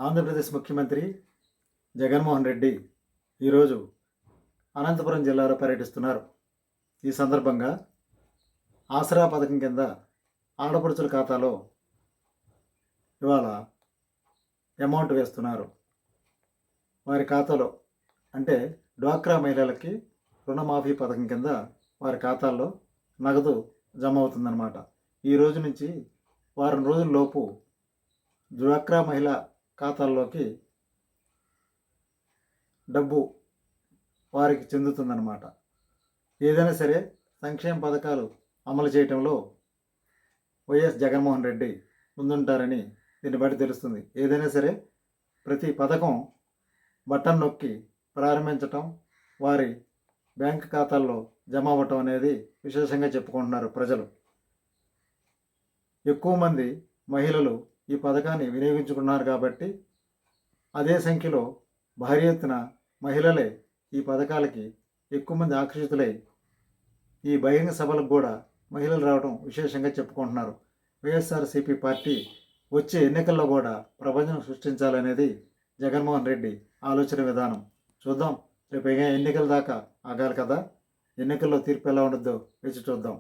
ఆంధ్రప్రదేశ్ ముఖ్యమంత్రి జగన్మోహన్ రెడ్డి ఈరోజు అనంతపురం జిల్లాలో పర్యటిస్తున్నారు. ఈ సందర్భంగా ఆసరా పథకం కింద ఆడపడుచుల ఖాతాలో ఇవాళ అమౌంట్ వేస్తున్నారు. వారి ఖాతాలో అంటే డ్వాక్రా మహిళలకి రుణమాఫీ పథకం కింద వారి ఖాతాల్లో నగదు జమ అవుతుందన్నమాట. ఈ రోజు నుంచి వారం రోజుల్లోపు డ్వాక్రా మహిళ ఖాతాల్లోకి డబ్బు వారికి చెందుతుందన్నమాట. ఏదైనా సరే సంక్షేమ పథకాలు అమలు చేయటంలో వైఎస్ జగన్మోహన్ రెడ్డి ముందుంటారని దీన్ని బట్టి తెలుస్తుంది. ఏదైనా సరే ప్రతి పథకం బటన్ నొక్కి ప్రారంభించటం, వారి బ్యాంక్ ఖాతాల్లో జమ అవ్వటం అనేది విశేషంగా చెప్పుకుంటున్నారు ప్రజలు. ఎక్కువ మంది మహిళలు ఈ పథకాన్ని వినియోగించుకున్నారు కాబట్టి అదే సంఖ్యలో భారీ ఎత్తున మహిళలే ఈ పథకాలకి ఎక్కువ మంది ఆకర్షితులై ఈ బహిరంగ సభలకు కూడా మహిళలు రావడం విశేషంగా చెప్పుకుంటున్నారు. వైఎస్ఆర్సీపీ పార్టీ వచ్చే ఎన్నికల్లో కూడా ప్రపంచం సృష్టించాలనేది జగన్మోహన్ రెడ్డి ఆలోచన విధానం. చూద్దాం, రేపు ఎన్నికల దాకా ఆగాలి కదా, ఎన్నికల్లో తీర్పు ఎలా ఉండద్దో వేచి చూద్దాం.